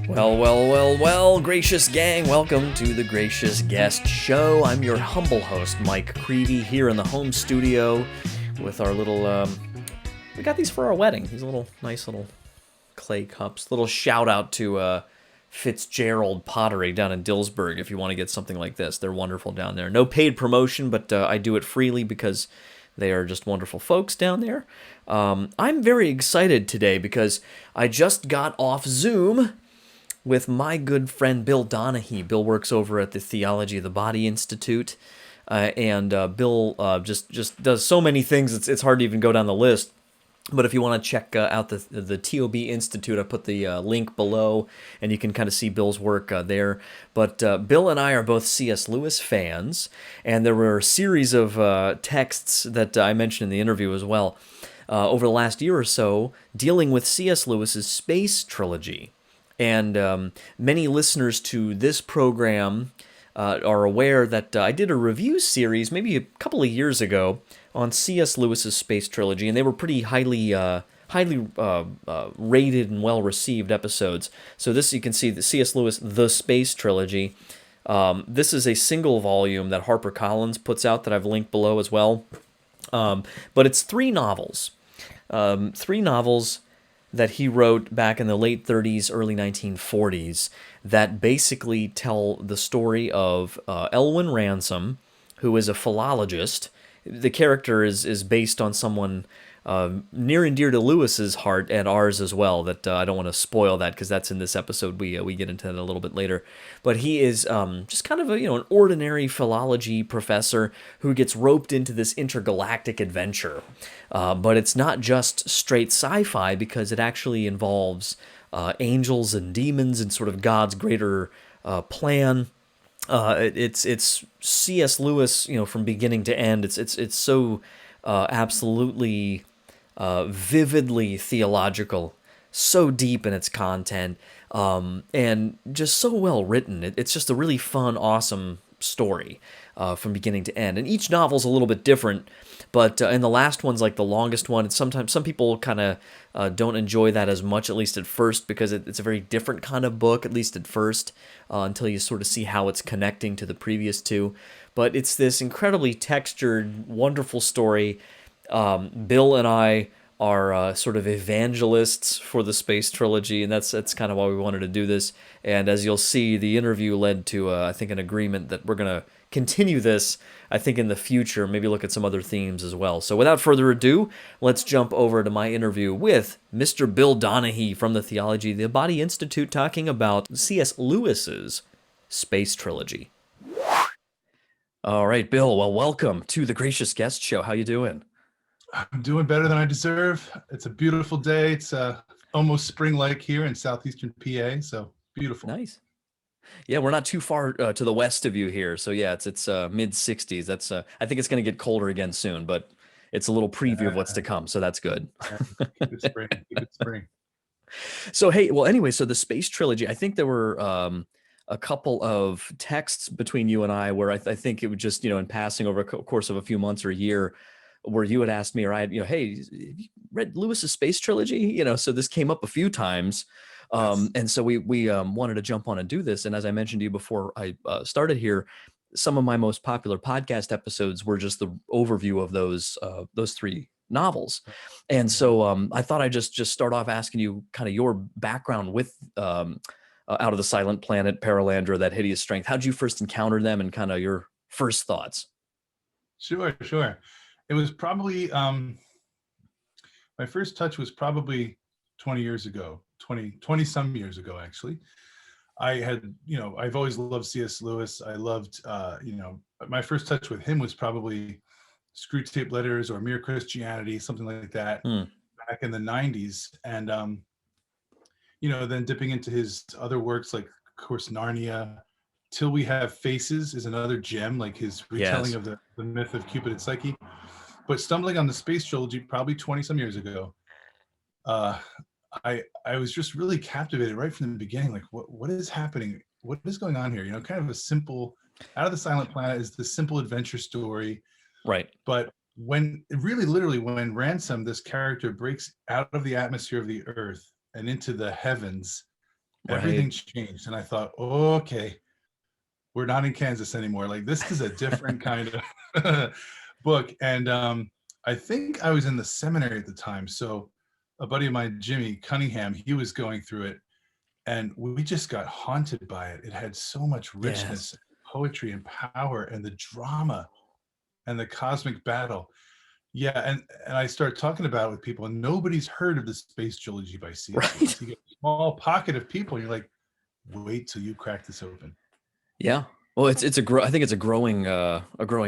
Well, gracious gang, welcome to the Gracious Guest Show. I'm your humble host, Mike Creevy, here in the home studio with our little, we got these for our wedding, these nice little clay cups. Little shout out to Fitzgerald Pottery down in Dillsburg if you want to get something like this. They're wonderful down there. No paid promotion, but I do it freely because they are just wonderful folks down there. I'm very excited today because I just got off Zoom with my good friend Bill Donaghy. Bill works over at the Theology of the Body Institute, and Bill just does so many things. It's hard to even go down the list. But if you want to check out the TOB Institute, I put the link below, and you can kind of see Bill's work there. But Bill and I are both C.S. Lewis fans, and there were a series of texts that I mentioned in the interview as well over the last year or so dealing with C.S. Lewis's Space Trilogy. And many listeners to this program are aware that I did a review series maybe a couple of years ago on C.S. Lewis's Space Trilogy, and they were pretty highly rated and well-received episodes. So this, you can see, the C.S. Lewis, The Space Trilogy. This is a single volume that HarperCollins puts out that I've linked below as well. But it's three novels. Three novels that he wrote back in the late 30s, early 1940s, that basically tell the story of Elwyn Ransom, who is a philologist. The character is based on someone near and dear to Lewis's heart and ours as well. That I don't want to spoil that because that's in this episode. We get into that a little bit later. But he is just kind of an ordinary philology professor who gets roped into this intergalactic adventure. But it's not just straight sci-fi because it actually involves angels and demons and sort of God's greater plan. It's C.S. Lewis, from beginning to end. It's so absolutely vividly theological, so deep in its content, and just so well written. It's just a really fun, awesome story from beginning to end. And each novel's a little bit different, but and the last one's like the longest one. And sometimes some people kind of don't enjoy that as much, at least at first, because it's a very different kind of book, at least at first, until you sort of see how it's connecting to the previous two. But it's this incredibly textured, wonderful story. Bill and I are sort of evangelists for the Space Trilogy, and that's kind of why we wanted to do this. And as you'll see, the interview led to, I think, an agreement that we're going to continue this, I think, in the future, maybe look at some other themes as well. So without further ado, let's jump over to my interview with Mr. Bill Donaghy from the Theology of the Body Institute, talking about C.S. Lewis's Space Trilogy. All right, Bill, well, welcome to the Gracious Guest Show. How you doing? I'm doing better than I deserve. It's a beautiful day. It's almost spring-like here in southeastern PA, so beautiful. Nice. Yeah, we're not too far to the west of you here, so yeah, it's mid 60s. That's I think it's going to get colder again soon, but it's a little preview of what's to come, so that's good. Keep it spring. Keep it spring. So hey, well, anyway, so the Space Trilogy. I think there were a couple of texts between you and I where I think it would just in passing over a course of a few months or a year, where you had asked me, or I had, hey, have you read Lewis's Space Trilogy? So this came up a few times. And so we wanted to jump on and do this. And as I mentioned to you before I started here, some of my most popular podcast episodes were just the overview of those three novels. And so I thought I'd just start off asking you kind of your background with Out of the Silent Planet, Paralandra, That Hideous Strength. How'd you first encounter them and kind of your first thoughts? Sure. It was probably, my first touch was probably 20 years ago, 20 some years ago, actually. I had, I've always loved C.S. Lewis. I loved, my first touch with him was probably Screwtape Letters or Mere Christianity, something like that, back in the 90s. And, then dipping into his other works, like, of course, Narnia. Till We Have Faces is another gem, like his retelling of the myth of Cupid and Psyche. But stumbling on the Space Trilogy probably 20 some years ago, I was just really captivated right from the beginning. Like, what is happening? What is going on here? Kind of a simple, Out of the Silent Planet is the simple adventure story. Right. But when literally when Ransom, this character, breaks out of the atmosphere of the earth and into the heavens, Right. everything changed. And I thought, oh, okay, we're not in Kansas anymore. Like, this is a different kind of book. And I think I was in the seminary at the time. So a buddy of mine, Jimmy Cunningham, he was going through it, and we just got haunted by it. It had so much Yes. richness, poetry, and power, and the drama and the cosmic battle. Yeah, and I start talking about it with people, and nobody's heard of the Space Trilogy by C.S. Right. Lewis. You get a small pocket of people, and you're like, wait till you crack this open. Yeah. Well, I think it's a growing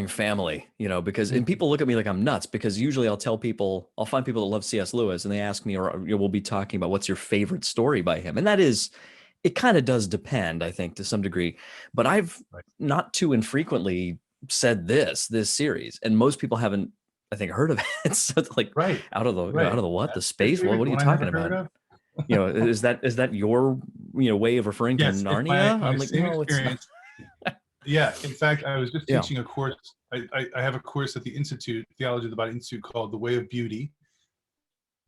family, because and Mhm. people look at me like I'm nuts because usually I'll find people that love C.S. Lewis and they ask me, or we'll be talking about what's your favorite story by him, and it kind of does depend, I think, to some degree, but I've Right. not too infrequently said this series, and most people haven't, I think, heard of it. So it's like Right. out Right. of the what, the That's your space? favorite, What the are you one I talking never heard about? of? Is that your way of referring to Yes, it's my Narnia? I'm like, same no, it's not. experience. Yeah, in fact, I was just Yeah. teaching a course. I have a course at the Institute, Theology of the Body Institute, called The Way of Beauty,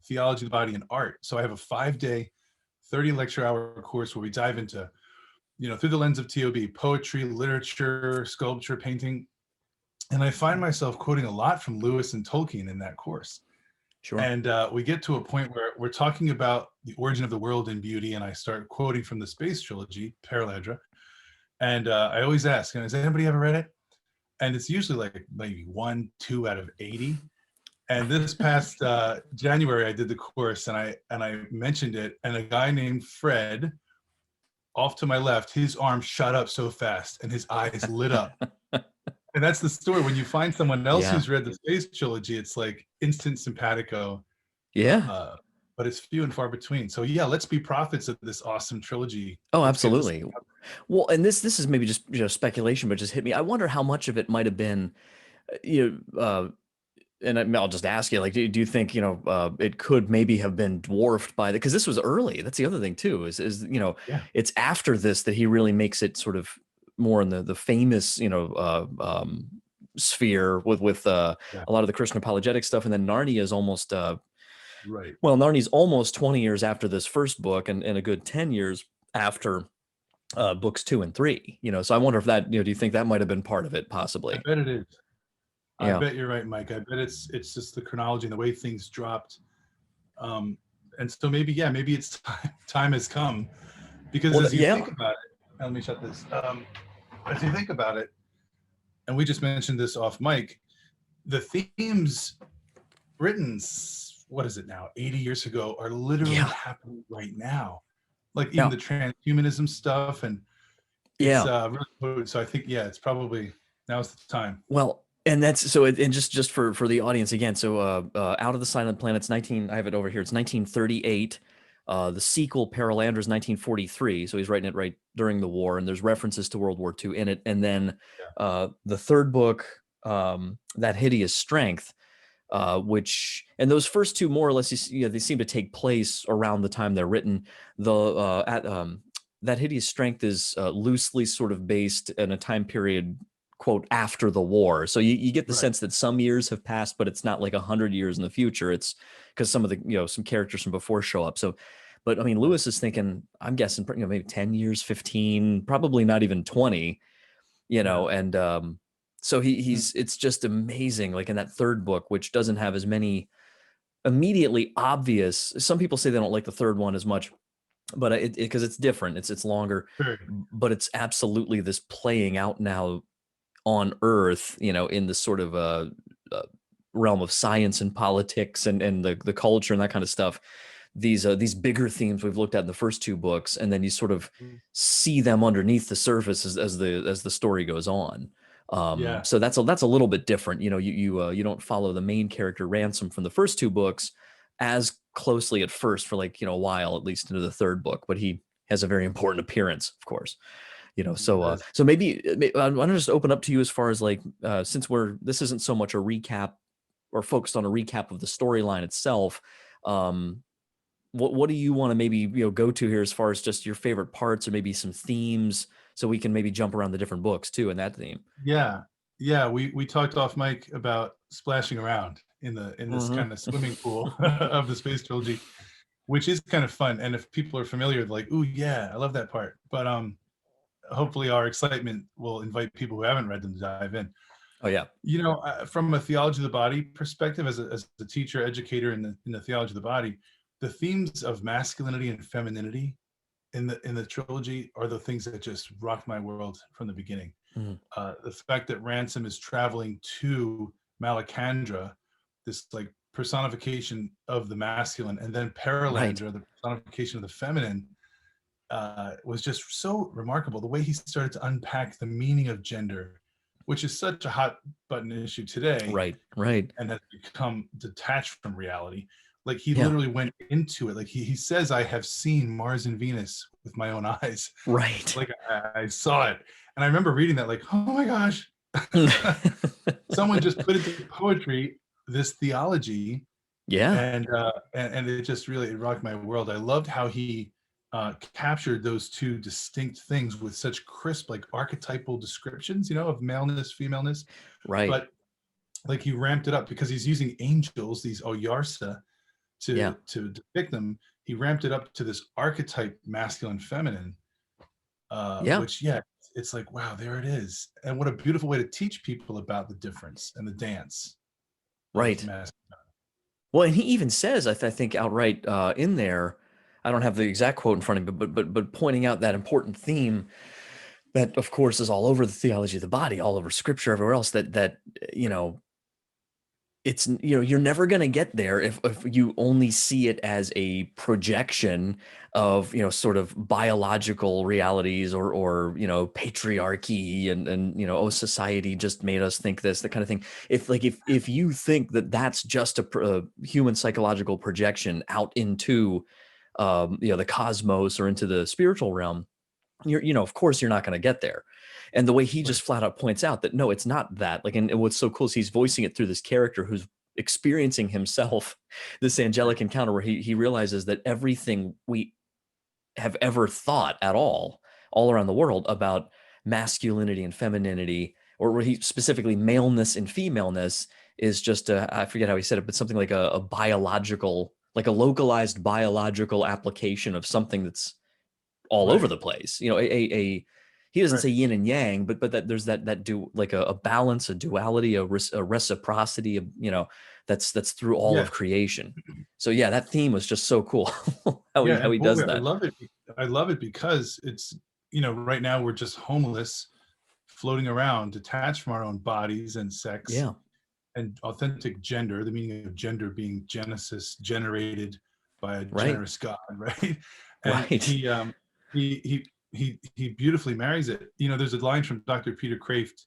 Theology of the Body and Art. So I have a 5-day, 30 lecture hour course where we dive into, through the lens of TOB, poetry, literature, sculpture, painting. And I find myself quoting a lot from Lewis and Tolkien in that course. Sure. And we get to a point where we're talking about the origin of the world and beauty, and I start quoting from the Space Trilogy, Paralandra. And I always ask, has anybody ever read it? And it's usually like maybe 1, 2 out of 80. And this past January, I did the course, and I mentioned it, and a guy named Fred, off to my left, his arm shot up so fast, and his eyes lit up. And that's the story. When you find someone else Yeah. who's read the Space Trilogy, it's like instant simpatico, Yeah. uh, but it's few and far between. So yeah, let's be prophets of this awesome trilogy. Oh, Let's get this. absolutely. Well, and this is maybe just speculation, but just hit me. I wonder how much of it might have been, and I'll just ask you, like, do you think it could maybe have been dwarfed by the, because this was early. That's the other thing too. Yeah, It's after this that he really makes it sort of more in the famous sphere with yeah, a lot of the Christian apologetic stuff, and then Narnia is almost right. well, Narnia's almost 20 years after this first book, and a good 10 years after books 2 and 3. So I wonder if that, do you think that might have been part of it, I possibly? bet it is. I Yeah. bet you're right, Mike. I bet it's just the chronology and the way things dropped. And so maybe, yeah, maybe it's time has come, because Well, as you yeah. think about it, let me shut this. As you think about it, and we just mentioned this off mic, the themes written, what is it now, 80 years ago, are literally Yeah. happening right now. Like even Yeah. the transhumanism stuff, and it's Yeah. really, so I think, yeah, it's probably now's the time. Well, and that's so, and just for the audience again. So, Out of the Silent Planet's 19. I have it over here. It's 1938. The sequel, Paralandra, is 1943. So he's writing it right during the war, and there's references to World War II in it. And then Yeah, the third book, That Hideous Strength, and those first two more or less, they seem to take place around the time they're written. That Hideous Strength is loosely sort of based in a time period, quote, after the war. So you get the right. sense that some years have passed, but it's not like 100 years in the future. It's because some of the, some characters from before show up. So, but I mean, Right. Lewis is thinking, I'm guessing, maybe 10 years, 15, probably not even 20, Yeah. and so Hmm. it's just amazing. Like in that third book, which doesn't have as many immediately obvious, some people say they don't like the third one as much, but it because it's different, it's longer, Very. but it's absolutely this playing out now on Earth, in this sort of uh realm of science and politics and the culture and that kind of stuff. These bigger themes we've looked at in the first two books, and then you sort of see them underneath the surface as the story goes on. Yeah. So that's a little bit different. You don't follow the main character Ransom from the first two books as closely at first for, like, a while, at least into the third book, but he has a very important appearance, of course. So Yes. so maybe I want to just open up to you as far as, like, since this isn't so much a recap or focused on a recap of the storyline itself. um what do you want to maybe go to here as far as just your favorite parts or maybe some themes, so we can maybe jump around the different books too in that theme? Yeah. Yeah. We talked off mic about splashing around in this Hmm. kind of swimming pool of the Space Trilogy. which is kind of fun. And if people are familiar, like, "Ooh, yeah, I love that part." But hopefully, our excitement will invite people who haven't read them to dive in. Oh yeah. From a theology of the body perspective, as a teacher, educator in the theology of the body, the themes of masculinity and femininity in the trilogy are the things that just rocked my world from the beginning. Mhm. The fact that Ransom is traveling to Malacandra, this like personification of the masculine, and then Right. Paralandra, the personification of the feminine, was just so remarkable. The way he started to unpack the meaning of gender, which is such a hot button issue today Right. Right. and has become detached from reality. Like he Yeah. literally went into it. Like he says, I have seen Mars and Venus with my own eyes. Right. Like I saw it. And I remember reading that, like, oh my gosh, someone just put into poetry this theology, Yeah. and it just really it rocked my world. I loved how he captured those two distinct things with such crisp, like archetypal descriptions, of maleness, femaleness, Right. but like he ramped it up because he's using angels, these oyarsa, Yeah. to depict them. He ramped it up to this archetype, masculine, feminine, Yeah. which yeah, it's like wow, there it is, and what a beautiful way to teach people about the difference and the dance of Right. masculine. Well, and he even says, I think outright in there, I don't have the exact quote in front of me, but pointing out that important theme that, of course, is all over the theology of the body, all over Scripture, everywhere else. That you know, it's you're never going to get there if you only see it as a projection of sort of biological realities or patriarchy and oh, society just made us think this, that kind of thing. If you think that that's just a human psychological projection out into the cosmos or into the spiritual realm, of course you're not going to get there. And the way he Right. just flat out points out that no, it's not that. Like, and what's so cool is he's voicing it through this character who's experiencing himself this Right. angelic encounter where he realizes that everything we have ever thought at all around the world about masculinity and femininity, or where he specifically maleness and femaleness, is just I forget how he said it, but something like a biological, like a localized biological application of something that's all over Right. the place. He doesn't Right. say yin and yang, but that there's that do like a balance, a duality, a reciprocity of that's through all Yeah. of creation. So yeah, that theme was just so cool. how he Yeah. how And he boy, does I that. love it. I love it because it's, right now we're just homeless, floating around, detached from our own bodies and sex Yeah. and authentic gender, the meaning of gender being Genesis, generated by a Right. generous God, right? And Right. he beautifully marries it. There's a line from Dr. Peter Kraft,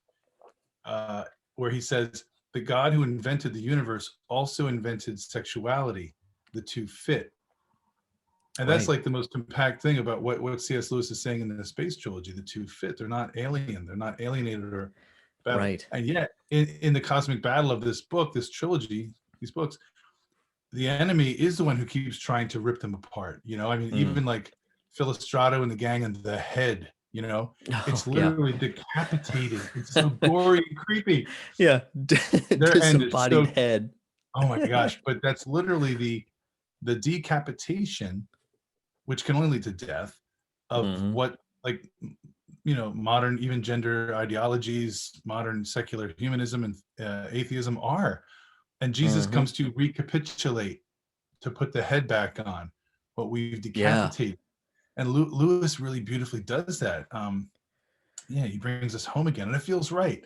uh, where he says, "The God who invented the universe also invented sexuality. The two fit." And that's Right. like the most compact thing about what C.S. Lewis is saying in the Space Trilogy. The two fit. They're not alien. They're not alienated or battle. Right. And yet, in the cosmic battle of this book, this trilogy, these books, the enemy is the one who keeps trying to rip them apart. I mean, Mm. even like Philostrato and the gang and the head. Oh It's yeah. literally decapitated. It's so gory and creepy. Yeah. Their end is Disembodied so, head. oh my gosh! But that's literally the decapitation, which can only lead to death, of Hmm. what, like, modern even gender ideologies, modern secular humanism and atheism are. And Jesus Hmm. comes to recapitulate, to put the head back on what we've Yeah. decapitated. And Lewis really beautifully does that. Yeah, he brings us home again, and it feels right.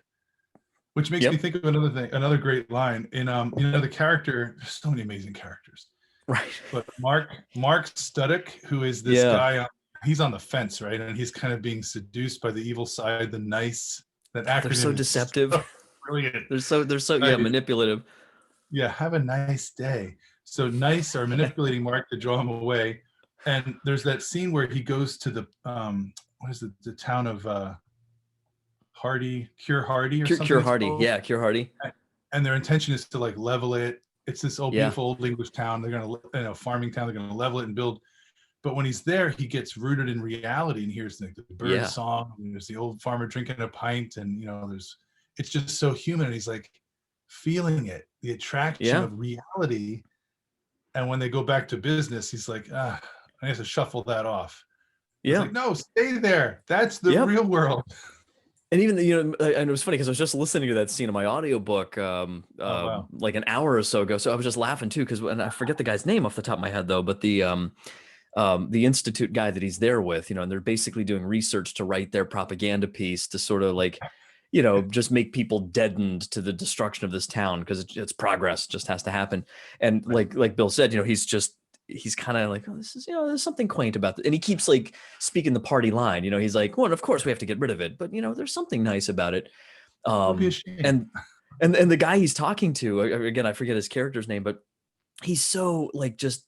Which makes me Yep. think of another thing, another great line in the character. There's so many amazing characters, Right. but Mark Studdick, who is this Yeah. guy, he's on the fence, right? And he's kind of being seduced by the evil side, the nice. That Oh, they're so acronym is deceptive. so brilliant. They're so yeah, Right? manipulative. Yeah, have a nice day. So nice are manipulating Mark to draw him away. And there's that scene where he goes to the what is the town of Cure Hardy or something Cure it's Hardy. called. Yeah, Cure Hardy. And their intention is to like level it. It's this old Yeah. beautiful old English town. They're gonna, farming town. They're gonna level it and build. But when he's there, he gets rooted in reality and hears the bird Yeah. song. And there's the old farmer drinking a pint, and it's just so human. And he's like feeling it, the attraction Yeah. of reality And when they go back to business, he's like, I have to shuffle that off. It's Yeah. like, no, stay there. That's the Yep. real world. And even and it was funny because I was just listening to that scene in my audiobook Oh, wow. like an hour or so ago. So I was just laughing too because and I forget the guy's name off the top of my head though, but the institute guy that he's there with, and they're basically doing research to write their propaganda piece to sort of like, just make people deadened to the destruction of this town because it's progress just has to happen. And Right. like Bill said, he's kind of like, oh, this is, there's something quaint about it. And he keeps like speaking the party line, he's like, well, of course we have to get rid of it, but there's something nice about it. Don't be ashamed. And and the guy he's talking to, again, I forget his character's name, but he's so like just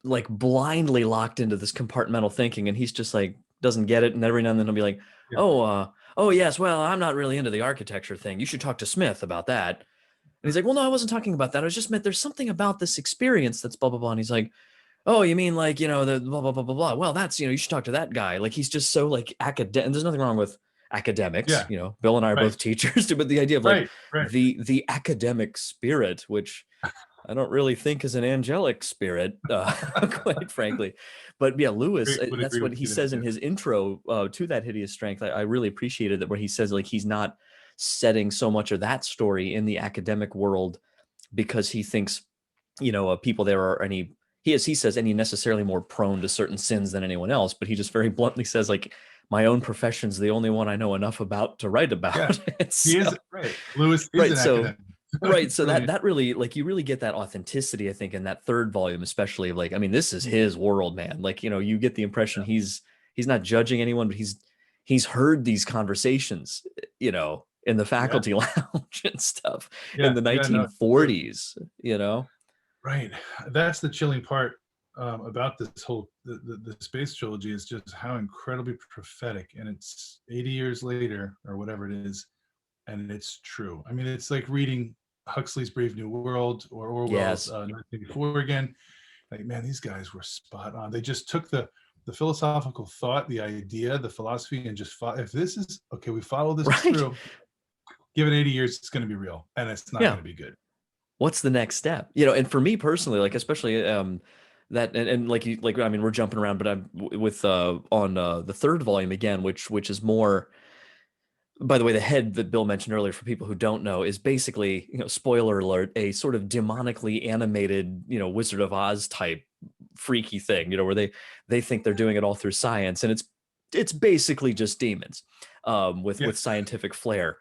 like blindly locked into this compartmental thinking, and he's just like doesn't get it. And every now and then he'll be like, Yeah. oh yes, well, I'm not really into the architecture thing. You should talk to Smith about that. And he's like, well, no, I wasn't talking about that. I was just meant there's something about this experience that's blah blah blah. And he's like, oh, you mean like the blah blah blah blah blah. Well, that's you should talk to that guy. Like he's just so like academic. And there's nothing wrong with academics. Yeah. Bill and I are Right. both teachers, but the idea of like Right. Right. the academic spirit, which I don't really think is an angelic spirit, quite frankly. But yeah, Lewis, Would that's agree what with he you there. says in Yeah. his intro to That Hideous Strength. I really appreciated that where he says like he's not setting so much of that story in the academic world because he thinks, people there are he says, any necessarily more prone to certain sins than anyone else. But he just very bluntly says like, my own profession's the only one I know enough about to write Yeah. about. He is right. Lewis is Right. an So academic. right. So Brilliant. that really like you really get that authenticity, I think, in that third volume, especially of like, I mean, this is his world, man. Like, you get the impression he's not judging anyone, but he's heard these conversations, in the Yeah. faculty lounge and stuff in Yeah. the Yeah. No, true. 1940s. Right. That's the chilling part about this whole the space trilogy is just how incredibly prophetic, and it's 80 years later or whatever it is, and it's true. I mean, it's like reading Huxley's Brave New World or Orwell's Yes. 1984 again. Like, man, these guys were spot on. They just took the philosophical thought, the idea, the philosophy, and just if this is okay, we follow this Right. through. Give it 80 years, it's going to be real, and it's not Yeah. going to be good. What's the next step? And for me personally, like especially that and like I mean we're jumping around, but I'm with on the third volume again, which is more. By the way, the head that Bill mentioned earlier, for people who don't know, is basically, spoiler alert, a sort of demonically animated, Wizard of Oz type freaky thing, where they think they're doing it all through science, and it's basically just demons with Yes, scientific flair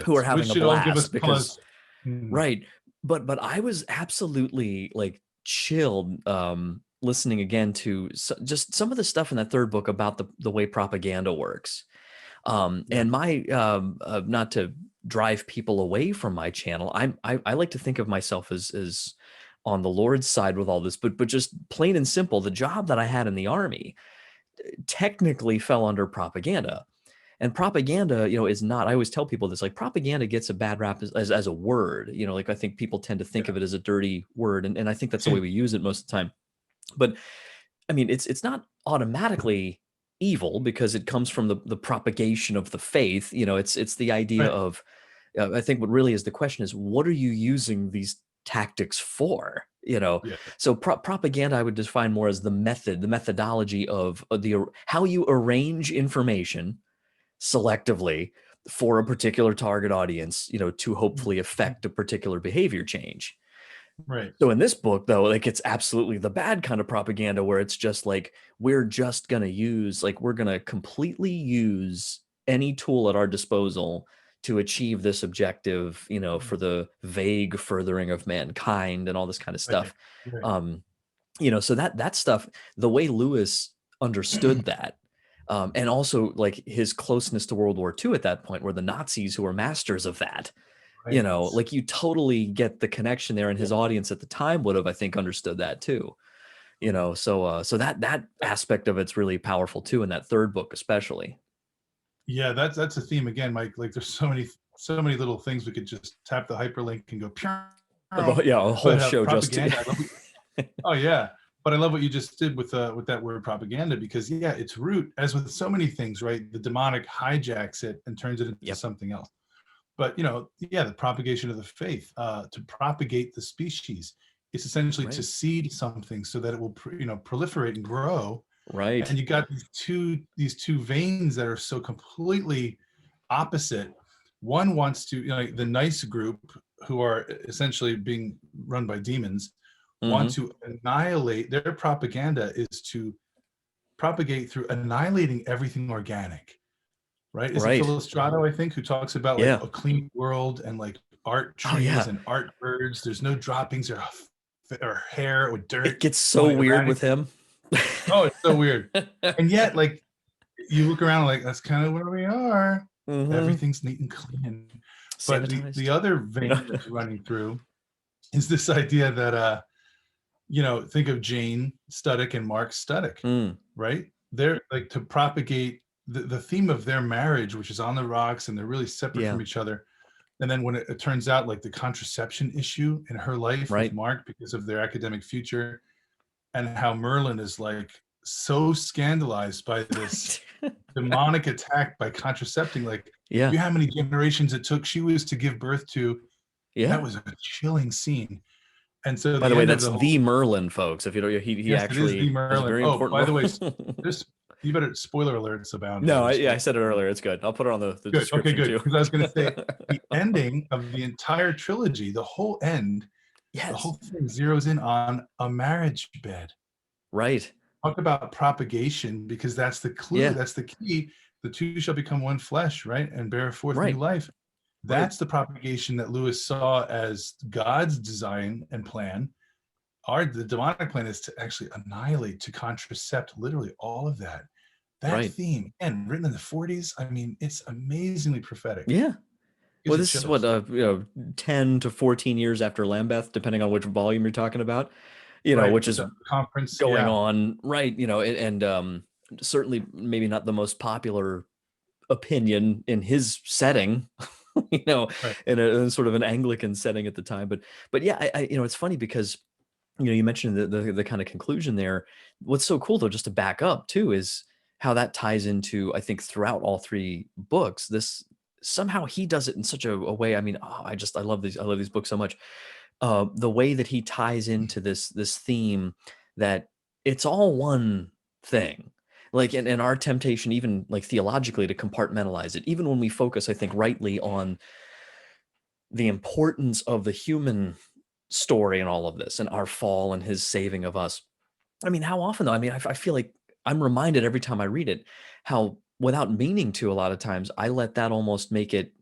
who are yes, which having a should all give us blast because pause. Mm, right. But I was absolutely like chilled listening again to just some of the stuff in that third book about the way propaganda works. yeah, And my not to drive people away from my channel, I like to think of myself as on the Lord's side with all this, but just plain and simple, the job that I had in the army technically fell under propaganda. And propaganda, is not, I always tell people this, like propaganda gets a bad rap as a word, like I think people tend to think yeah. of it as a dirty word. And I think that's the way we use it most of the time. But I mean, it's not automatically evil because it comes from the propagation of the faith. It's the idea Right. of, I think what really is the question is, what are you using these tactics for? Yeah. So propaganda I would define more as the methodology of the how you arrange information selectively for a particular target audience, to hopefully Mhm. affect a particular behavior change. Right. So in this book, though, like it's absolutely the bad kind of propaganda where it's just like, we're just going to use, like, we're going to completely use any tool at our disposal to achieve this objective, Mm, for the vague furthering of mankind and all this kind of right. stuff. Right. Um, so that stuff, the way Lewis understood that, and also like his closeness to World War II at that point, were the Nazis who were masters of that. Right. Like you totally get the connection there, and Yeah. his audience at the time would have, I think, understood that too. So that aspect of it's really powerful too in that third book, especially. Yeah, that's a theme again, Mike. Like there's so many little things we could just tap the hyperlink and go pew. Yeah, a whole But show just to, propaganda, oh yeah. But I love what you just did with that word propaganda, because yeah, its root, as with so many things, right? The demonic hijacks it and turns it into yep, something else. But yeah, the propagation of the faith, to propagate the species. It's essentially to Right. seed something so that it will, proliferate and grow. Right. And you got these two veins that are so completely opposite. One wants to, like the nice group, who are essentially being run by demons, want Mm-hmm. to annihilate. Their propaganda is to propagate through annihilating everything organic, right? Is it Right. Philostrato, I think, who talks about like Yeah. a clean world and like art Oh trees yeah. and art birds? There's no droppings or hair or It dirt gets so going weird around. with him. Oh, it's so weird. And yet, like, you look around, like, that's kind of where we are. Mm-hmm. Everything's neat and clean. But the Sanitized. other You know. vein that's running through is this idea that think of Jane Studdick and Mark Studdick, Mm. right? They're like to propagate the theme of their marriage, which is on the rocks, and they're really separate Yeah. from each other. And then when it turns out, like the contraception issue in her life with Right. Mark because of their academic future, and how Merlin is like so scandalized by this demonic attack by contracepting. Like, Yeah. you know how many generations it took she was to give birth to? That Yeah. was a chilling scene. And so By the the way, end of that's the the whole, Merlin, folks. If you don't, he yes, it is the actually has a Merlin. very Oh, important by the way, role. this, you better, spoiler alerts abound No, for this, yeah, I but said it earlier. It's good. I'll put it on the good. Okay, description good. too. Because I was going to say the ending of the entire trilogy, the whole end, the Yes. whole thing zeroes in on a marriage bed. Right. Talk about propagation, because that's the clue, Yeah. that's the key. The two shall become one flesh, right, and bear forth new Right. life. Right. That's the propagation that Lewis saw as God's design and plan. The demonic plan is to actually annihilate, to contracept literally all of that. That Right. theme, and written in the 40s, I mean, it's amazingly prophetic. Yeah. Gives Well, you this is what chills. 10 to 14 years after Lambeth, depending on which volume you're talking about. Right, Which with is the conference, going yeah. on, right? And certainly maybe not the most popular opinion in his setting, you know, Right. in sort of an Anglican setting at the time. But yeah, it's funny because you mentioned the kind of conclusion there. What's so cool though, just to back up too, is how that ties into, I think, throughout all three books. This somehow he does it in such a way. I mean, I love these. I love these books so much. The way that he ties into this theme, that it's all one thing. Like in our temptation, even like theologically, to compartmentalize it, even when we focus, I think, rightly on the importance of the human story and all of this and our fall and his saving of us. I mean, how often though? I mean, I feel like I'm reminded every time I read it how, without meaning to, a lot of times I let that almost make it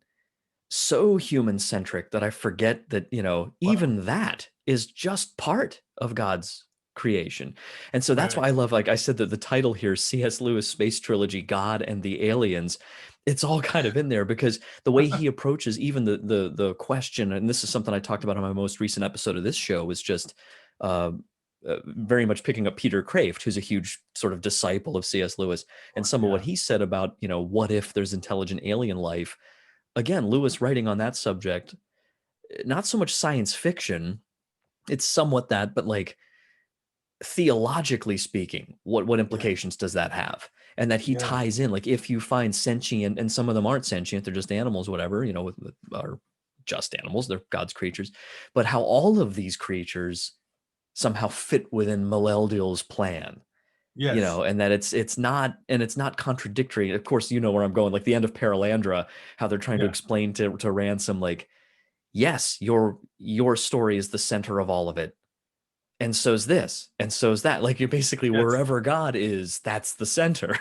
so human centric that I forget that, Wow. even that is just part of God's creation. And so that's Right. why I love, like I said, that the title here, C.S. Lewis Space Trilogy, God and the Aliens, it's all kind of in there because the way he approaches even the question, and this is something I talked about on my most recent episode of this show, was just uh, very much picking up Peter Kraft, who's a huge sort of disciple of C.S. Lewis, and some of what Yeah. he said about, what if there's intelligent alien life. Again, Lewis writing on that subject, not so much science fiction, it's somewhat that, but like theologically speaking, what Yeah. implications does that have? And that he Yeah. ties in, like if you find sentient, and some of them aren't sentient, they're just animals, whatever, are just animals, they're God's creatures, but how all of these creatures somehow fit within Maleldiel's plan. Yes. And that it's not contradictory. Of course, you know where I'm going, like the end of Paralandra, how they're trying to Yeah. explain to Ransom, like, yes, your story is the center of all of it. And so's this, and so's that. Like, you're basically, Yes. wherever God is, that's the center.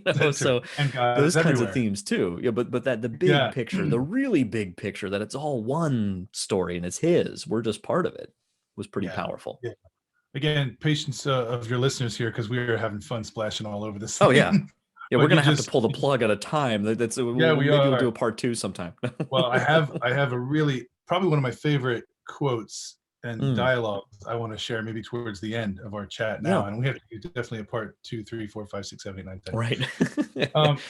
Center. So And God those is kinds of everywhere. themes too. Yeah, but that the big Yeah. picture, the really big picture, that it's all one story and it's his. We're just part of it, was pretty Yeah. powerful. Yeah. Again, patience of your listeners here, because we are having fun splashing all over this Oh yeah. thing. Yeah, we're But you gonna have to just, pull the plug at a time. That's yeah, we maybe we'll do are. a part two sometime. Well, I have a really, probably one of my favorite quotes and Mm, dialogues I want to share maybe towards the end of our chat yeah, now, and we have to do definitely a part 2, 3, 4, 5, 6, 7, 8, 9, 10. right.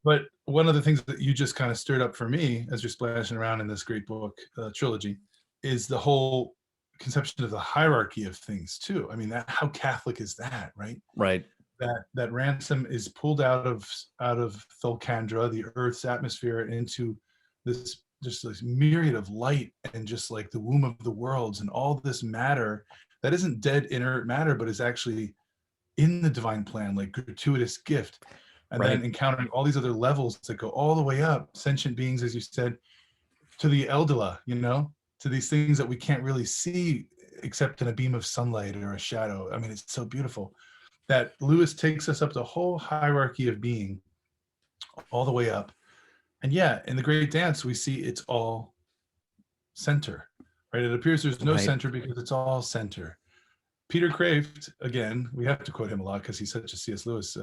But one of the things that you just kind of stirred up for me as you're splashing around in this great book trilogy is the whole conception of the hierarchy of things too. I mean, how Catholic is that, right? Right. That Ransom is pulled out of Thulcandra, the Earth's atmosphere, into this just this myriad of light and just like the womb of the worlds and all this matter that isn't dead inert matter, but is actually in the divine plan, like gratuitous gift. And then Right. encountering all these other levels that go all the way up, sentient beings, as you said, to the Eldela, to these things that we can't really see except in a beam of sunlight or a shadow. I mean, it's so beautiful that Lewis takes us up the whole hierarchy of being all the way up. And yeah, in the Great Dance, we see it's all center, right? It appears there's no Right. center because it's all center. Peter Kraft, again, we have to quote him a lot because he's such a C.S. Lewis,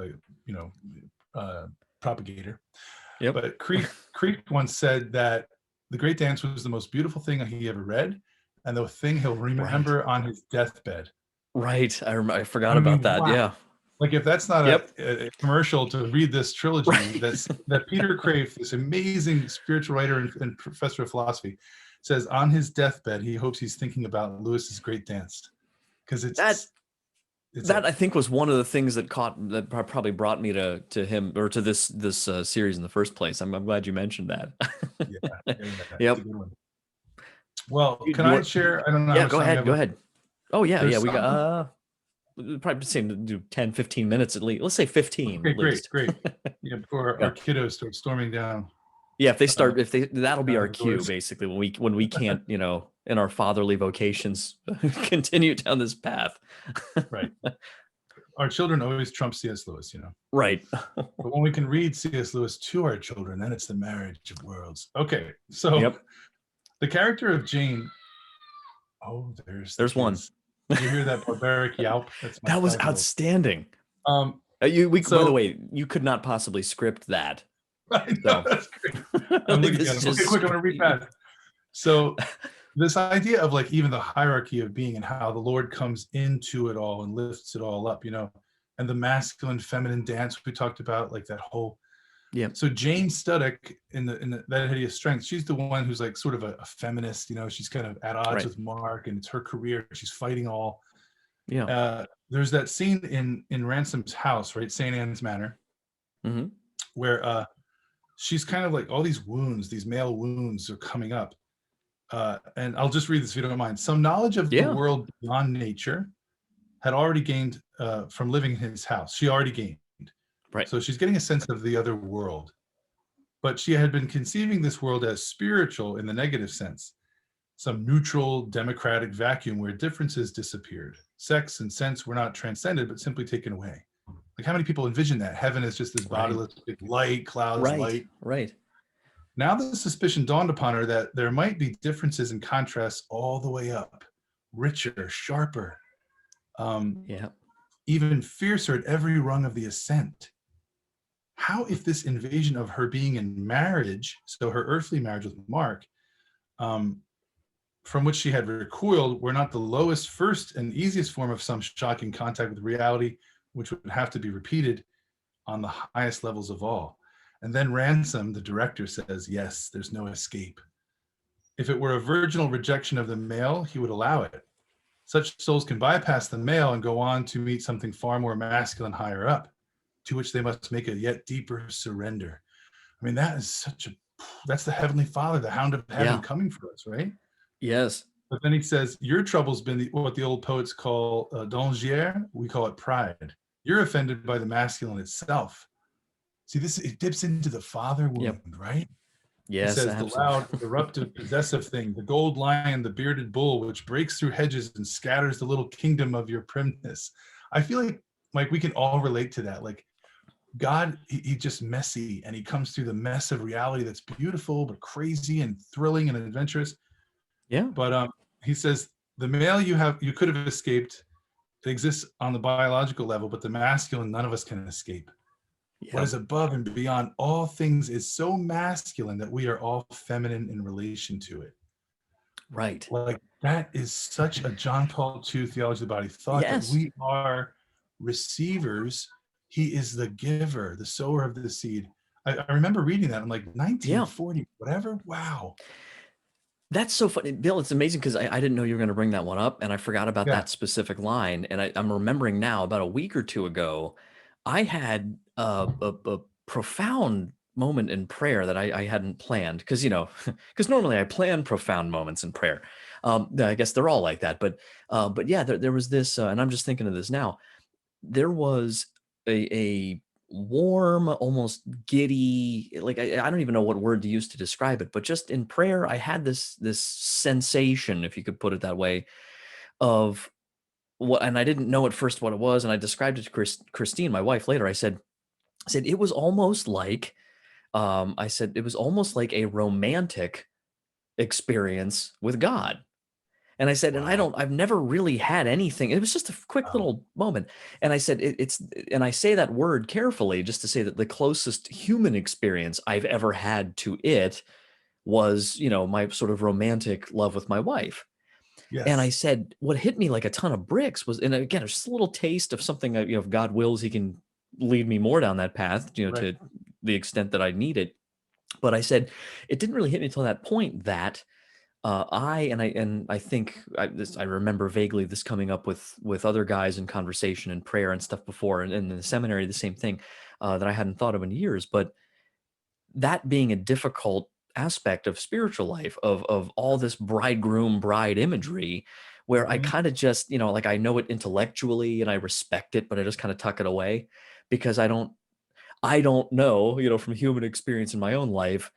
propagator. Yep. But Creek once said that The Great Dance was the most beautiful thing he ever read, and the thing he'll remember on his deathbed. Right. I forgot about that. Wow. Yeah. Like if that's not Yep. a commercial to read this trilogy, Right. that Peter Kraft, this amazing spiritual writer and professor of philosophy, says on his deathbed he hopes he's thinking about Lewis's Great Dance, because that I think was one of the things that probably brought me to him, or to this series in the first place. I'm glad you mentioned that. yeah, Yep. it's a good one. Well, You- can you I want- share? I don't know. How Yeah, much go time we ahead. have Go left. ahead. Oh yeah, There's yeah. We some- got probably seem to do 10, 15 minutes at least. Let's say 15 Okay, at least. great. Yeah, before Yeah. our kiddos start storming down. Yeah, that'll be our cue doors. basically when we can't, in our fatherly vocations, continue down this path. Right. Our children always trump C.S. Lewis, Right. But when we can read C.S. Lewis to our children, then it's the marriage of worlds. Okay, so Yep. the character of Jane. Oh, there's one. kids. Did you hear that barbaric yelp? That's my That was 5-year-old. outstanding. By the way, you could not possibly script that. I know, that's great. I'm looking at him. Okay, quick, I'm gonna read fast. So this idea of like even the hierarchy of being and how the Lord comes into it all and lifts it all up, and the masculine feminine dance we talked about, like that whole. Yeah. So Jane Studdock in the That Hideous Strength, she's the one who's like sort of a feminist, she's kind of at odds Right. with Mark, and it's her career. She's fighting all. Yeah. There's that scene in Ransom's house, right, St. Anne's Manor, Mm-hmm. where she's kind of like all these wounds, these male wounds are coming up. And I'll just read this if you don't mind. Some knowledge of the world beyond nature had already gained from living in his house. She already gained. Right. So she's getting a sense of the other world. But she had been conceiving this world as spiritual in the negative sense, some neutral, democratic vacuum where differences disappeared. Sex and sense were not transcended, but simply taken away. Like how many people envision that? Heaven is just this bodiless big light, clouds, light. Right. Now the suspicion dawned upon her that there might be differences and contrasts all the way up, richer, sharper, even fiercer at every rung of the ascent. How if this invasion of her being in marriage, so her earthly marriage with Mark, from which she had recoiled, were not the lowest, first, and easiest form of some shocking contact with reality, which would have to be repeated on the highest levels of all. And then Ransom, the director, says, yes, there's no escape. If it were a virginal rejection of the male, he would allow it. Such souls can bypass the male and go on to meet something far more masculine higher up, to which they must make a yet deeper surrender. I mean, that's the Heavenly Father, the Hound of Heaven coming for us, right? Yes. But then he says, your trouble's been what the old poets call Donaghy, we call it pride. You're offended by the masculine itself. See, it dips into the father wound, right? Yes, it says absolutely. the loud, eruptive, possessive thing, the gold lion, the bearded bull, which breaks through hedges and scatters the little kingdom of your primness. I feel like we can all relate to that. Like God, he's just messy, and he comes through the mess of reality that's beautiful, but crazy and thrilling and adventurous. Yeah. But he says the male you could have escaped. It exists on the biological level, but the masculine, none of us can escape. What is above and beyond all things is so masculine that we are all feminine in relation to it. Right. Like that is such a John Paul II theology of the body thought, that we are receivers. He is the giver, the sower of the seed. I remember reading that. I'm like 1940, whatever. Wow. That's so funny, Bill. It's amazing because I didn't know you were going to bring that one up, and I forgot about that specific line. And I'm remembering now, about a week or two ago, I had a profound moment in prayer that I hadn't planned, because because normally I plan profound moments in prayer. I guess they're all like that, but yeah, there was this, and I'm just thinking of this now. There was a warm, almost giddy, like I don't even know what word to use to describe it, but just in prayer, I had this sensation, if you could put it that way, of what, and I didn't know at first what it was, and I described it to Christine, my wife, later. I said it was almost like, I said it was almost like a romantic experience with God. And I said, and Wow. I've never really had anything. It was just a quick Wow. little moment. And I said, and I say that word carefully just to say that the closest human experience I've ever had to it was, my sort of romantic love with my wife. And I Yes. said, what hit me like a ton of bricks was, and again, it's just a little taste of something that, if God wills, he can lead me more down that path, Right. to the extent that I need it. But I said, it didn't really hit me until that point that I think I remember vaguely this coming up with other guys in conversation and prayer and stuff before, and in the seminary, the same thing, that I hadn't thought of in years. But that being a difficult aspect of spiritual life, of all this bridegroom bride imagery, where I Mhm. kind of just, like, I know it intellectually and I respect it, but I just kind of tuck it away, because I don't know, from human experience in my own life,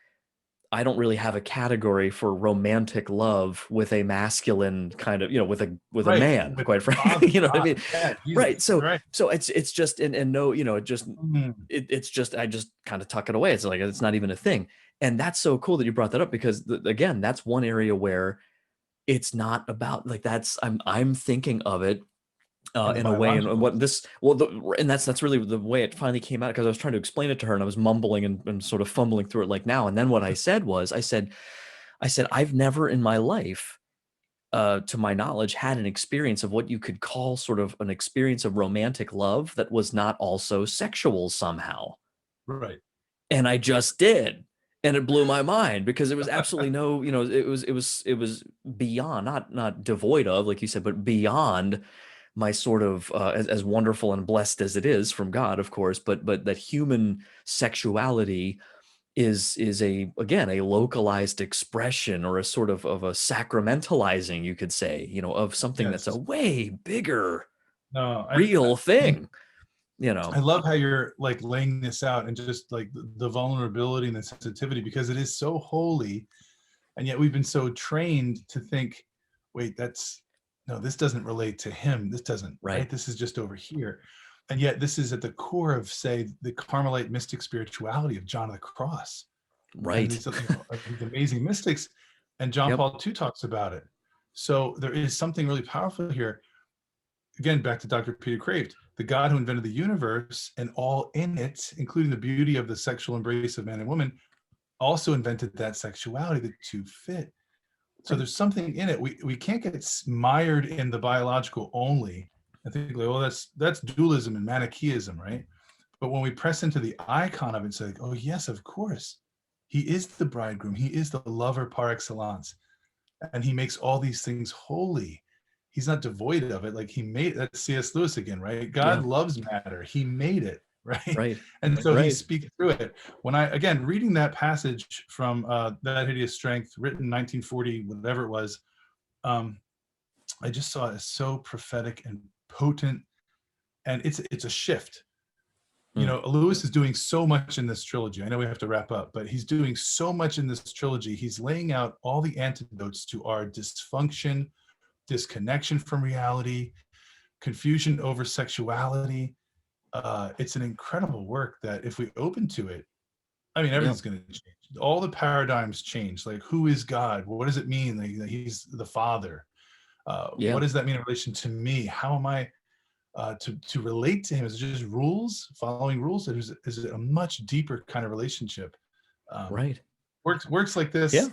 I don't really have a category for romantic love with a masculine kind of, with a Right. man, With quite the Father, frankly. You know what I God, mean? yeah, Right. Jesus. So Right. it's just, and no, it just, Mhm. it's just, I just kind of tuck it away. It's like it's not even a thing. And that's so cool that you brought that up, because again, that's one area where it's not about, like, I'm thinking of it, In the in a way, and biological what this, well, and that's really the way it finally came out, because I was trying to explain it to her and I was mumbling and sort of fumbling through it like now. And then what I said was, I said, I've never in my life, to my knowledge, had an experience of what you could call sort of an experience of romantic love that was not also sexual somehow. right. And I just did. And it blew my mind, because it was absolutely no, it was beyond, not devoid of, like you said, but beyond my sort of, as wonderful and blessed as it is from God, of course, but that human sexuality is again a localized expression, or a sort of a sacramentalizing, you could say, of something that's a Yes. way bigger No, real and thing, I love how you're like laying this out, and just like the vulnerability and the sensitivity, because it is so holy, and yet we've been so trained to think, wait, that's no, this doesn't relate to him. This doesn't, right? Right, This is just over here. And yet this is at the core of, say, the Carmelite mystic spirituality of John of the Cross, and right. these amazing mystics. And John Yep. Paul II talks about it. So there is something really powerful here. Again, back to Dr. Peter Kraft, the God who invented the universe and all in it, including the beauty of the sexual embrace of man and woman, also invented that sexuality, the two fit. So Right. there's something in it. We can't get mired in the biological only. I think, like, well, that's dualism and Manichaeism, right? But when we press into the icon of it, it's like, oh yes, of course, he is the bridegroom. He is the lover par excellence, and he makes all these things holy. He's not devoid of it. Like, he made, that's C.S. Lewis again, right? God Yeah. loves matter. He made it, right? Right. And so he Right. speaks through it. When I, again, reading that passage from That Hideous Strength, written 1940, whatever it was, um, I just saw it as so prophetic and potent, and it's a shift. Mm. Lewis is doing so much in this trilogy. I know we have to wrap up, but he's doing so much in this trilogy. He's laying out all the antidotes to our dysfunction, disconnection from reality, confusion over sexuality. It's an incredible work that, if we open to it, I mean, Yeah. everything's going to change. All the paradigms change. Like, who is God? What does it mean that he's the Father? What Yeah. does that mean in relation to me? How am I to relate to him? Is it just rules, following rules? Is it a much deeper kind of relationship? Um, Right. works like Yeah. this.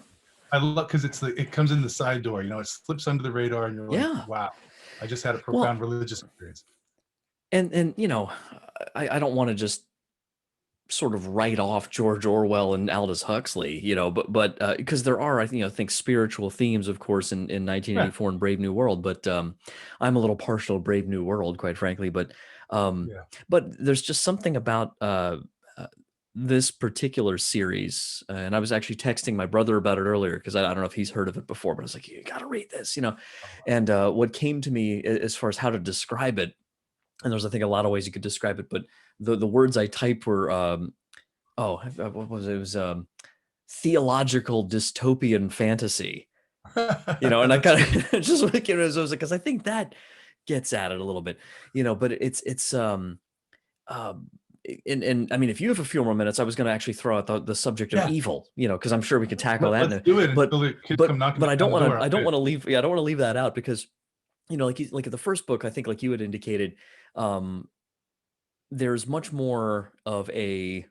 I love, because it comes in the side door. It slips under the radar, and you're like, Yeah. wow, I just had a Well, profound religious experience. and I don't want to just sort of write off George Orwell and Aldous Huxley, but because there are, I think, spiritual themes, of course, in Yeah, 1984 and Brave New World. But I'm a little partial to Brave New World, quite frankly. Um, yeah, but there's just something about, uh, this particular series, and I was actually texting my brother about it earlier because I don't know if he's heard of it before, but I was like, you got to read this, you know. And what came to me as far as how to describe it, and there's I think a lot of ways you could describe it, but the words I typed were what was it? It was theological dystopian fantasy, you know. And I That's kind great. of just looking at it, I was like, because I think that gets at it a little bit, you know. But um, and I mean, if you have a few more minutes, I was going to actually throw out the subject of Yeah, evil, you know, because I'm sure we could tackle that. let's do it But until the kids come knocking I down don't the want door. to Okay. leave. Yeah, I don't want to leave that out because, you know, like the first book, I think, like you had indicated, um, there's much more of a.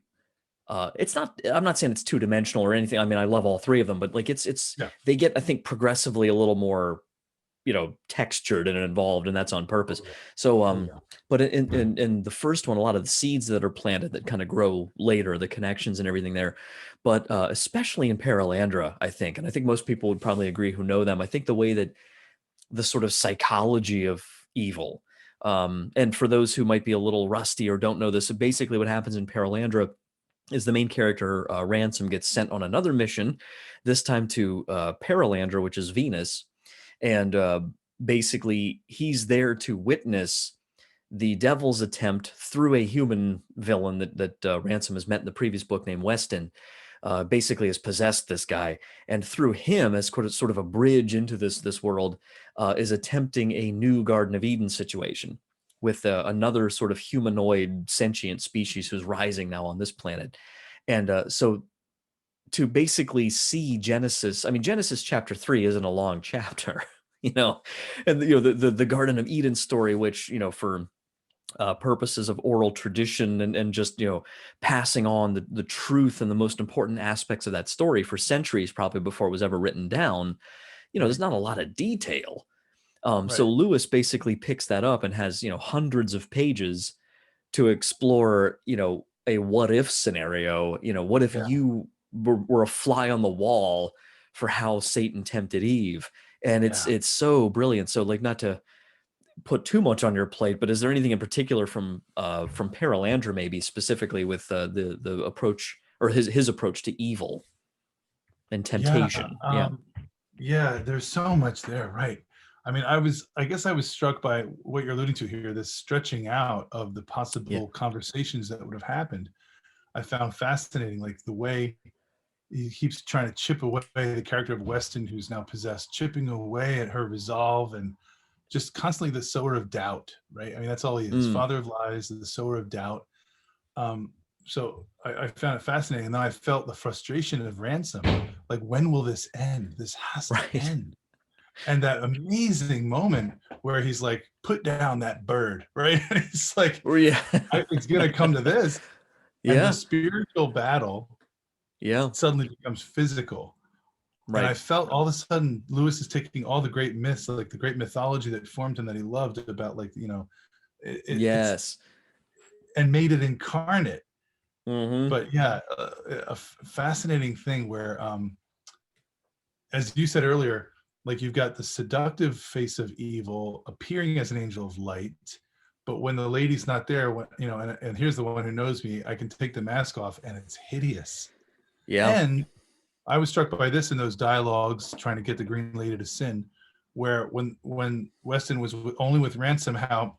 It's not. I'm not saying it's two dimensional or anything. I mean, I love all three of them, but like it's Yeah. they get, I think, progressively a little more, you know, textured and involved, and that's on purpose. Oh, yeah. So Oh, yeah. but in the first one, a lot of the seeds that are planted that kind of grow later, the connections and everything there, but especially in Paralandra, I think, and I think most people would probably agree who know them, I think the way that the sort of psychology of evil, and for those who might be a little rusty or don't know this, basically what happens in Paralandra is the main character, Ransom, gets sent on another mission, this time to Paralandra, which is Venus, and basically he's there to witness the devil's attempt through a human villain that Ransom has met in the previous book named Weston. Basically has possessed this guy, and through him, as sort of a bridge into this world, is attempting a new Garden of Eden situation with another sort of humanoid sentient species who's rising now on this planet. And so to basically see Genesis, I mean, Genesis chapter 3 isn't a long chapter, you know, and you know the Garden of Eden story, which, you know, for purposes of oral tradition and just, you know, passing on the truth and the most important aspects of that story for centuries, probably before it was ever written down, you know, there's Right. not a lot of detail. So Right. Lewis basically picks that up and has, you know, hundreds of pages to explore, you know, a what if scenario. You know, what if Yeah. you were a fly on the wall for how Satan tempted Eve? And Yeah. it's so brilliant. So, like, not to put too much on your plate, but is there anything in particular from Paralandra, maybe specifically with the approach, or his approach to evil and Yeah. temptation? Yeah. Um, yeah. There's so much there. Right. I mean, I guess I was struck by what you're alluding to here, this stretching out of the Yeah. possible conversations that would have happened. I found fascinating, like the way he keeps trying to chip away the character of Weston, who's now possessed, chipping away at her resolve and just constantly the sower of doubt, right? I mean, that's all he is, Mm, father of lies, the sower of doubt. Um, so I found it fascinating. And then I felt the frustration of Ransom. Like, when will this end? This has to right. end. And that amazing moment where he's like, put down that bird, right? It's like, Or yeah. it's going to come to this. And the Yeah. spiritual battle Yeah. suddenly becomes physical. And I Right. felt all of a sudden Lewis is taking all the great myths, like the great mythology that formed him that he loved about, like, you know, it's Yes. and made it incarnate. Hmm. But yeah, a fascinating thing where, as you said earlier, like you've got the seductive face of evil appearing as an angel of light. But when the lady's not there, when, you know, and here's the one who knows me, I can take the mask off and it's hideous. Yeah. And I was struck by this in those dialogues trying to get the green lady to sin, where when Weston was only with Ransom, how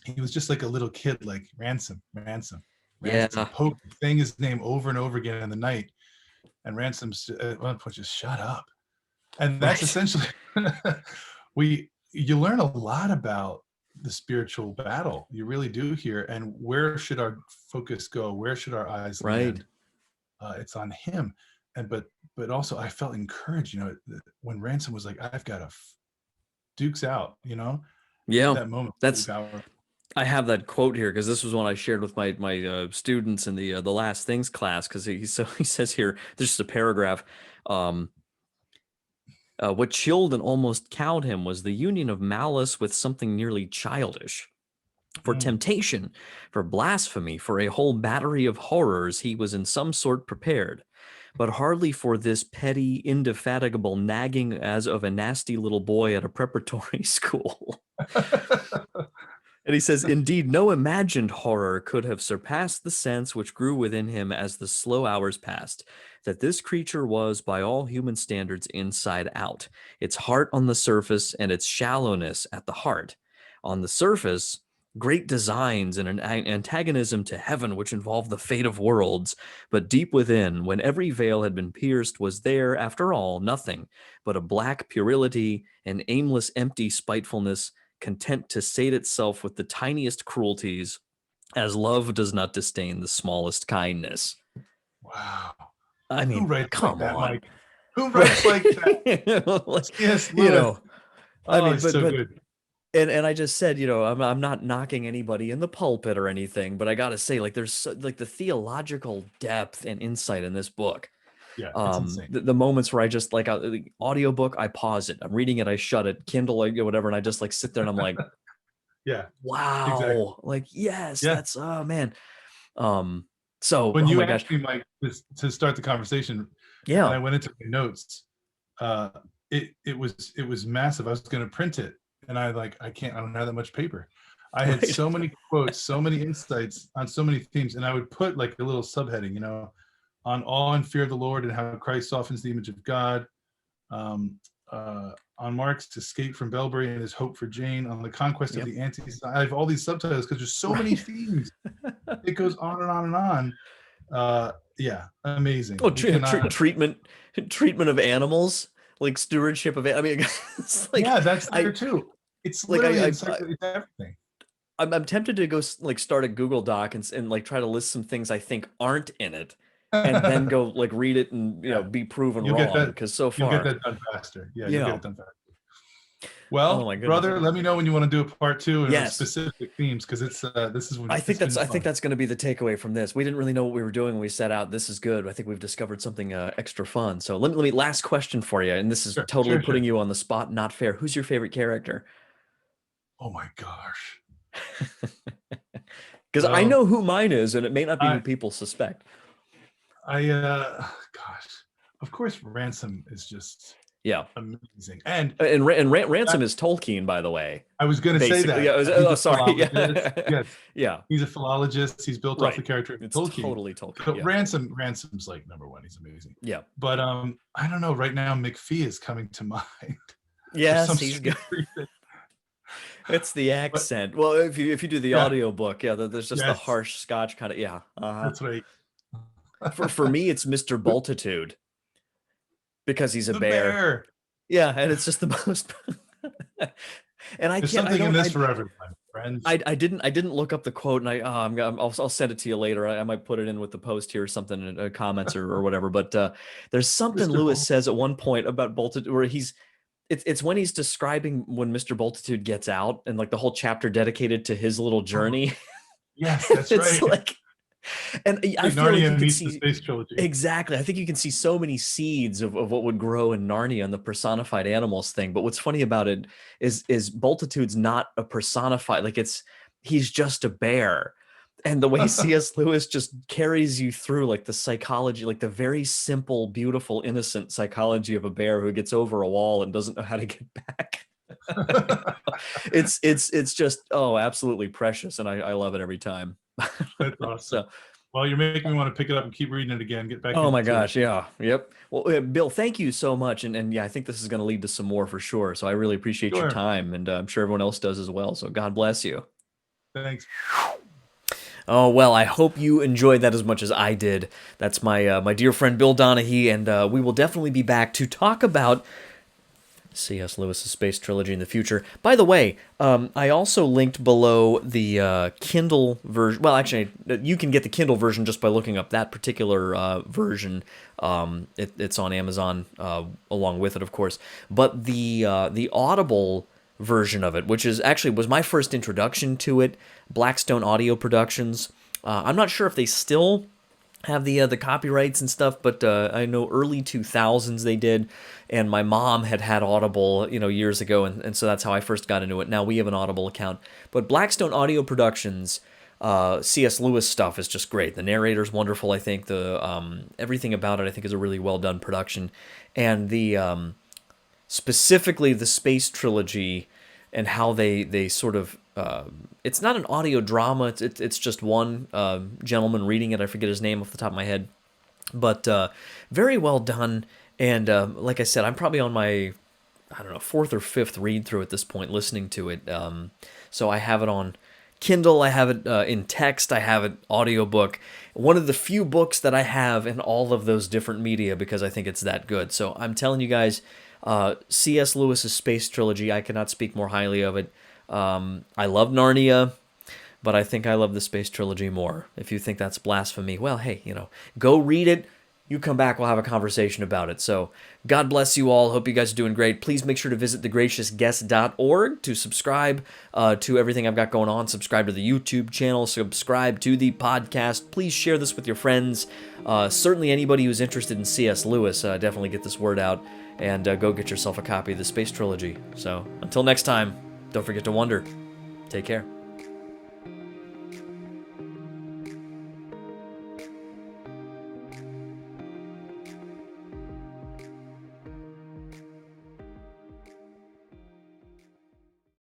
he was just like a little kid, like Ransom, Ransom, Ransom, Yeah. saying his name over and over again in the night, and Ransom's at one point just shut up, and that's Right. essentially you learn a lot about the spiritual battle. You really do here, and where should our focus go? Where should our eyes Right. land? It's on him. And but also I felt encouraged, you know, when Ransom was like, I've got a Duke's out, you know, Yeah. that moment was really That's powerful. I have that quote here because this was one I shared with my students in the last things class, because he says here, there's just a paragraph. Um, what chilled and almost cowed him was the union of malice with something nearly childish. For Mm. temptation, for blasphemy, for a whole battery of horrors, he was in some sort prepared, but hardly for this petty, indefatigable nagging as of a nasty little boy at a preparatory school. And he says, indeed, no imagined horror could have surpassed the sense which grew within him as the slow hours passed, that this creature was, by all human standards, inside out, its heart on the surface and its shallowness at the heart. On the surface, great designs and an antagonism to heaven which involved the fate of worlds, but deep within, when every veil had been pierced, was there, after all, nothing but a black puerility, an aimless, empty spitefulness, content to sate itself with the tiniest cruelties, as love does not disdain the smallest kindness. Wow. I Who mean, writes like come that, on. Mike? Who writes Right? like that? Like, C.S. you Lewis. know, I Oh, mean, it's so but good. and I just said, I'm not knocking anybody in the pulpit or anything, but I got to say, like, there's like the theological depth and insight in this book. Yeah, it's insane. The moments where I just like the audiobook, I pause it. I'm reading it, I shut it, Kindle, like whatever, and I just like sit there and I'm like, Yeah, exactly. wow, like yes, Yeah. that's oh man. Um, so When oh you my gosh, asked me, Mike, to start the conversation, and yeah, I went into my notes, uh, it was massive. I was going to print it, and I can't. I don't have that much paper. I had right, so many quotes, so many insights on so many themes, and I would put like a little subheading, on awe and fear of the Lord and how Christ softens the image of God. Um, on Mark's escape from Belbury and his hope for Jane, on the conquest of yep, the anti. I have all these subtitles because there's so many right. themes. It goes on and on and on. Yeah, amazing. Oh, We cannot. treatment of animals, like stewardship of. I mean, it's like Yeah, that's there I too. It's like literally I it's everything. I'm tempted to go like start a Google Doc and like try to list some things I think aren't in it, and then go like read it and Yeah, be proven you'll get wrong that. because so You'll get far, that done faster. Yeah, you'll get yeah. it done faster. Oh Well, my goodness. brother, let me know when you want to do a part two and with Yes. specific themes because this is I what think it's that's been I think fun. that's going to be the takeaway from this. We didn't really know what we were doing when we set out. This is good. I think we've discovered something extra fun. So let me last question for you, and this is Sure, totally sure, putting sure. you on the spot. Not fair. Who's your favorite character? Oh my gosh. Because I Well, know who mine is, and it may not be who I people suspect. gosh, of course, Ransom is just Yeah, amazing, and and that, Ransom is Tolkien, by the way. I was going to say Basically, that yeah. he's Oh, a sorry. philologist. Yeah, Yes, yeah. he's a philologist. He's built off Right. the character of It's Tolkien. totally Tolkien. But Yeah, Ransom's like number one. He's amazing. yeah. But I don't know. Right now, McPhee is coming to mind for some Yes, he's good. strange reason. It's the But accent. Well, if you do the yeah, audiobook, yeah, there's just the yes, harsh Scotch kind of, yeah. Uh-huh. that's right. For me, it's Mr. Bultitude because he's a The bear. bear. Yeah, and it's just the most. And I There's can't. I something in don't. this for everyone, friends. I didn't look up the quote, and I'll send it to you later. I might put it in with the post here or something, in comments or whatever. But there's something Mr. Lewis Bull. says at one point about Bultitude, where it's when he's describing when Mr. Bultitude gets out, and like the whole chapter dedicated to his little Oh, journey. yes, that's It's right. like, and I Like feel like you Narnia can meets the see space trilogy. exactly. I think you can see so many seeds of what would grow in Narnia and the personified animals thing. But what's funny about it is Bultitude's not a personified, like he's just a bear. And the way C.S. Lewis just carries you through like the psychology, like the very simple, beautiful, innocent psychology of a bear who gets over a wall and doesn't know how to get back. It's just absolutely precious, and I love it every time. That's awesome. So Well, you're making me want to pick it up and keep reading it again. Get back oh my into it. gosh, yeah, yep. Well, Bill, thank you so much, and yeah, I think this is going to lead to some more for sure. So I really appreciate your Sure. time, and I'm sure everyone else does as well. So God bless you. Thanks. Oh well, I hope you enjoyed that as much as I did. That's my dear friend Bill Donaghy, and we will definitely be back to talk about C.S. Lewis's Space Trilogy in the future. By the way, I also linked below the Kindle version. Well, actually, you can get the Kindle version just by looking up that particular version. It's on Amazon along with it, of course. But the Audible version of it, which is actually was my first introduction to it, Blackstone Audio Productions. I'm not sure if they still have the copyrights and stuff, but I know early 2000s they did, and my mom had Audible, years ago, and so that's how I first got into it. Now we have an Audible account, but Blackstone Audio Productions, C.S. Lewis stuff is just great. The narrator's wonderful. I think the everything about it I think is a really well done production, and the specifically the Space Trilogy and how they sort of it's not an audio drama. It's just one gentleman reading it. I forget his name off the top of my head, but very well done. And like I said, I'm probably on my, I don't know, fourth or fifth read through at this point, listening to it. So I have it on Kindle, I have it in text, I have it audiobook. One of the few books that I have in all of those different media because I think it's that good. So I'm telling you guys, C.S. Lewis's Space Trilogy, I cannot speak more highly of it. I love Narnia, but I think I love the Space Trilogy more. If you think that's blasphemy, well, hey, go read it. You come back, we'll have a conversation about it. So God bless you all. Hope you guys are doing great. Please make sure to visit thegraciousguest.org to subscribe to everything I've got going on. Subscribe to the YouTube channel. Subscribe to the podcast. Please share this with your friends. Certainly anybody who's interested in C.S. Lewis, definitely get this word out and go get yourself a copy of the Space Trilogy. So until next time, don't forget to wonder. Take care.